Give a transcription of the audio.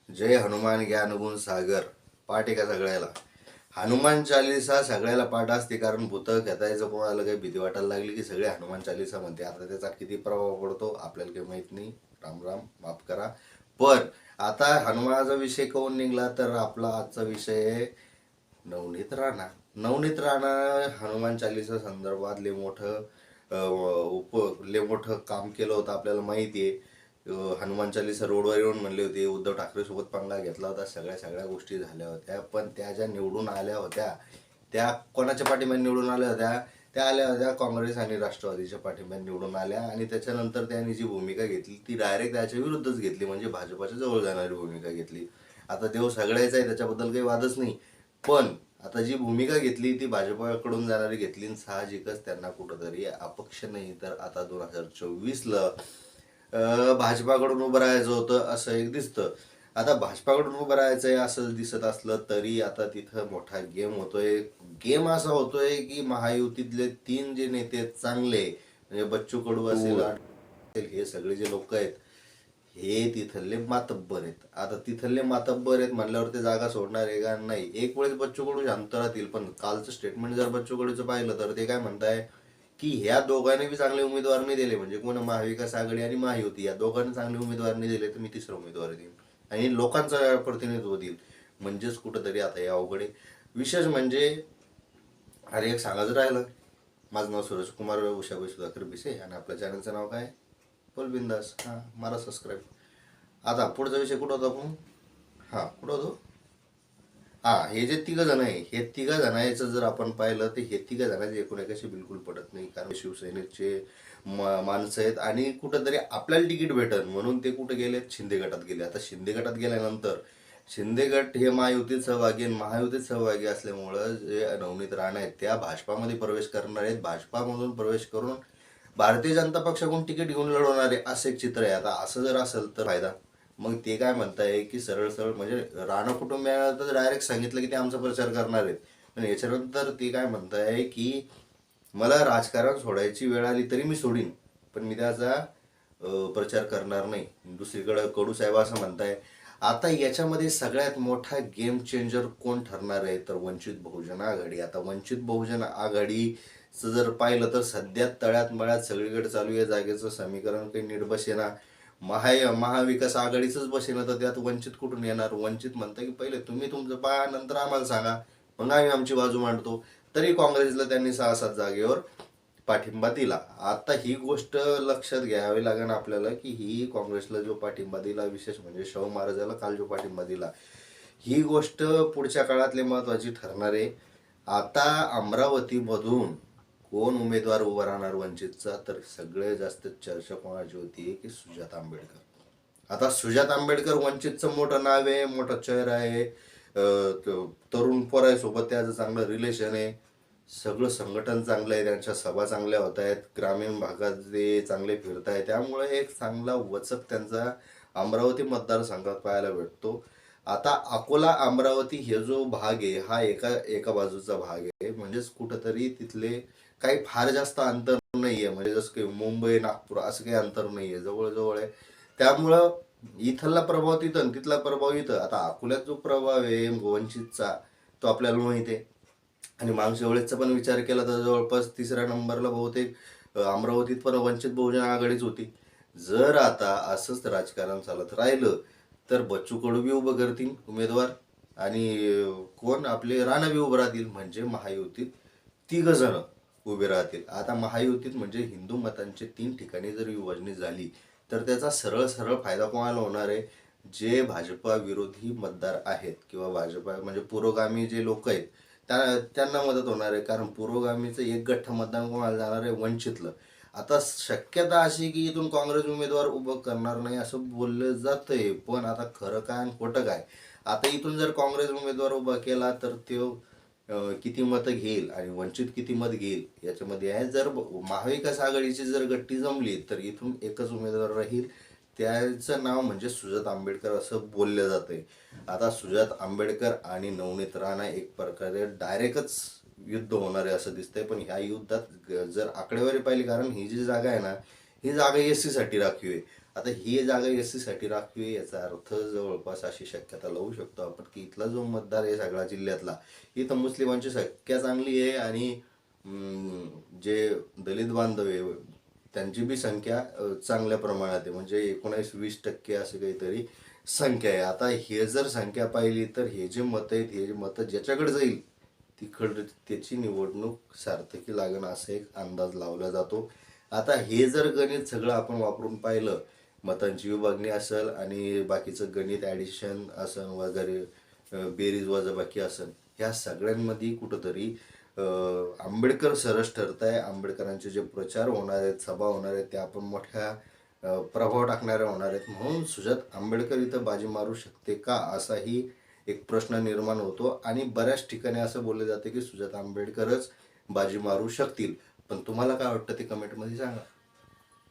जय हनुमान ज्ञान गुण सागर पाठ आहे का सगळ्याला? हनुमान चालीसा सगळ्याला पाठ असते, कारण भूतं घेतायचं कोणाला काही भीती वाटायला लागली की सगळे हनुमान चालीसा म्हणते. आता त्याचा किती प्रभाव पडतो आपल्याला काही माहित नाही. राम राम, माफ करा. पण आता हनुमानाचा विषय कोण निघला तर आपला आजचा विषय आहे नवनीत राणा. नवनीत राणा हनुमान चालीसा संदर्भात लय मोठं लय मोठं काम केलं होतं, आपल्याला माहिती आहे. हनुमान चालीसा रोडवर येऊन म्हणले होते, उद्धव ठाकरे सोबत पंगा घेतला होता, सगळ्या सगळ्या गोष्टी झाल्या होत्या. पण त्या ज्या निवडून आल्या होत्या त्या कोणाच्या पाठिंब्याने निवडून आल्या होत्या? त्या आल्या होत्या काँग्रेस आणि राष्ट्रवादीच्या पाठिंब्याने निवडून आल्या. आणि त्याच्यानंतर त्यांनी जी भूमिका घेतली ती डायरेक्ट त्याच्या विरुद्धच घेतली, म्हणजे भाजपाच्या जवळ जाणारी भूमिका घेतली. आता देव सगळ्याच आहे, त्याच्याबद्दल काही वादच नाही. पण आता जी भूमिका घेतली ती भाजपाकडून जाणारी घेतली, आणि साहजिकच त्यांना कुठंतरी अपक्ष नाही तर आता 2024ला भाजपाकडून उभं राहायचं होतं असं एक दिसतं. आता भाजपाकडून उभं राहायचं आहे असं दिसत असलं तरी आता तिथं मोठा गेम होतोय. गेम असा होतोय की महायुतीतले 3 जे नेते चांगले, म्हणजे बच्चू कडू असेल, हे सगळे जे लोक आहेत हे तिथले मातब्बर आहेत. आता तिथले मातब्बर आहेत म्हणल्यावर ते जागा सोडणार आहे का? नाही. एक वेळेस बच्चू कडू शांत राहतील, पण कालचं स्टेटमेंट जर बच्चू कडूचं पाहिलं तर ते काय म्हणताय की ह्या दोघांनी बी चांगले उमेदवार नाही दिले, म्हणजे कोण महाविकास आघाडी आणि महायुती या दोघांनी चांगले उमेदवार नाही दिले तर मी तिसरा उमेदवार देईन आणि लोकांचं प्रतिनिधित्व देईल. म्हणजेच कुठंतरी आता हे अवघड आहे. विशेष म्हणजे अरे एक सांगायचं राहिलं, माझं नाव सूरज कुमार उषाबाई सुधाकर भिसे आणि आपल्या चॅनलचं नाव काय? बोल बिंदास. हां, मला सबस्क्राईब. आता पुढचा विषय कुठं होता आपण? हां, कुठं होतो? हा, हे जे तिघ जण आहे, हे तिघ जणांचं जर आपण पाहिलं तर हे तिघ जणांचे एकूण एकाशी बिलकुल पडत नाही, कारण शिवसेनेचे माणसं आहेत आणि कुठंतरी आपल्याला तिकीट भेटल म्हणून ते कुठे गेले? शिंदे गटात गेले. आता शिंदे गटात गेल्यानंतर शिंदे गट हे महायुतीत सहभागी आणि महायुतीत सहभागी असल्यामुळं जे नवनीत राणा आहेत त्या भाजपामध्ये प्रवेश करणार आहेत. भाजपामधून प्रवेश करून भारतीय जनता पक्षाकडून तिकीट घेऊन लढवणार आहे असं एक चित्र आहे. आता असं जर असेल तर फायदा. मग ते काय म्हणताय की सरळ सरळ म्हणजे राणा कुटुंबियांना तर डायरेक्ट सांगितलं की ते आमचा प्रचार करणार आहेत. पण याच्यानंतर ते काय म्हणताय की मला राजकारण सोडायची वेळ आली तरी मी सोडीन, पण मी त्याचा प्रचार करणार नाही. दुसरीकडे कडू साहेब असं म्हणताय. आता याच्यामध्ये सगळ्यात मोठा गेम चेंजर कोण ठरणार आहे तर वंचित बहुजन आघाडी. आता वंचित बहुजन आघाडीचं जर पाहिलं तर सध्या तळ्यात मळ्यात सगळीकडे चालू आहे. जागेचं समीकरण काही नीट बसेना. महाविकास आघाडीचंच बसेना तर त्यात वंचित कुठून येणार? वंचित म्हणतं की पहिले तुम्ही तुमचं पहा, नंतर आम्हाला सांगा, मग आम्ही आमची बाजू मांडतो. तरी काँग्रेसला त्यांनी 6-7 जागेवर पाठिंबा दिला. आता ही गोष्ट लक्षात घ्यावी लागेल आपल्याला की ही काँग्रेसला जो पाठिंबा दिला, विशेष म्हणजे शाहू महाराजाला काल जो पाठिंबा दिला, ही गोष्ट पुढच्या काळातली महत्वाची ठरणार आहे. आता अमरावतीमधून कोण उमेदवार उभा राहणार वंचितचा तर सगळे जास्त चर्चा कोणाची होती की सुजाता आंबेडकर. आता सुजात आंबेडकर वंचितचं मोठं नाव आहे, मोठा चेहरा आहे. तरुण पोरांसोबत त्याचं चांगलं रिलेशन आहे. सगळं संघटन चांगलं आहे, त्यांच्या सभा चांगल्या होत आहेत, ग्रामीण भागात ते चांगले फिरत आहे. त्यामुळे एक चांगला वचक त्यांचा अमरावती मतदारसंघात पाहायला भेटतो. आता अकोला अमरावती हे जो भाग आहे हा एका एका बाजूचा भाग आहे, म्हणजेच कुठंतरी तिथले काही फार जास्त अंतर नाहीये, म्हणजे जसं काही मुंबई नागपूर असं काही अंतर नाहीये, जवळजवळ आहे. त्यामुळं इथला प्रभाव तिथं आणि तिथला प्रभाव इथं. आता अकोल्यात जो प्रभाव आहे वंचितचा तो आपल्याला माहिती आहे. आणि मागच्या वेळेसचा पण विचार केला तर जवळपास 3ऱ्या नंबरला बहुतेक अमरावतीत पण वंचित बहुजन आघाडीच होती. जर आता असंच राजकारण चालत राहिलं तर बच्चू कडू बी उभं करतील उमेदवार आणि कोण आपले राणा बी उभं राहतील, म्हणजे महायुतीत 3 जण उभे राहतील. आता महायुतीत म्हणजे हिंदू मतांचे 3 ठिकाणी जर विभागणी झाली तर त्याचा सरळ सरळ फायदा कोणाला होणार आहे? जे भाजपा विरोधी मतदार आहेत किंवा भाजपा म्हणजे पुरोगामी जे लोक आहेत त्यांना मदत होणार आहे, कारण पुरोगामीचं एक गठ्ठा मतदान कोणाला जाणार आहे? वंचितलं. आता शक्यता अशी की इथून काँग्रेस उमेदवार उभं करणार नाही असं बोललं जातंय, पण आता खरं काय आणि खोटं काय? आता इथून जर काँग्रेस उमेदवार उभा केला तर तो किती मतं घेईल आणि वंचित किती मत घेईल याच्यामध्ये आहे. जर महाविकास आघाडीची जर गट्टी जमली तर इथून एकच उमेदवार राहील, त्याचं नाव म्हणजे सुजात आंबेडकर असं बोललं जातंय. आता सुजात आंबेडकर आणि नवनीत राणा एक प्रकारे डायरेक्टच युद्ध होणार आहे असं दिसतंय. पण ह्या युद्धात जर आकडेवारी पाहिली, कारण ही जी जागा आहे ना ही जागा SC साठी राखीव आहे. आता ही जागा एस सीसाठी राखीव आहे, याचा अर्थ जवळपास अशी शक्यता लावू शकतो आपण की इथला जो मतदार आहे सगळ्या जिल्ह्यातला, इथं मुस्लिमांची संख्या चांगली आहे आणि जे दलित बांधव आहे त्यांची बी संख्या चांगल्या प्रमाणात आहे, म्हणजे 19-20% असं काहीतरी संख्या आहे. आता हे जर संख्या पाहिली तर हे जे मतं आहेत, हे जे मतं ज्याच्याकडे जाईल तिकडं त्याची निवडणूक सार्थकी लागणं असा एक अंदाज लावला जातो. आता हे जर गणित सगळं आपण वापरून पाहिलं, मतांची विभागणी असेल आणि बाकीचं गणित ॲडिशन असेल वगैरे, बेरीज वजाबाकी असेल, ह्या सगळ्यांमध्ये कुठंतरी आंबेडकर सरस ठरत आहे. आंबेडकरांचे जे प्रचार होणार आहेत, सभा होणार आहेत, त्या आपण मोठ्या प्रभाव टाकणाऱ्या होणार आहेत. म्हणून सुजात आंबेडकर इथं बाजी मारू शकते का, असाही एक प्रश्न निर्माण होतो. आणि बऱ्याच ठिकाणी असं बोललं जातं की सुजात आंबेडकरच बाजी मारू शकतील. पण तुम्हाला काय वाटतं ते कमेंटमध्ये सांगा.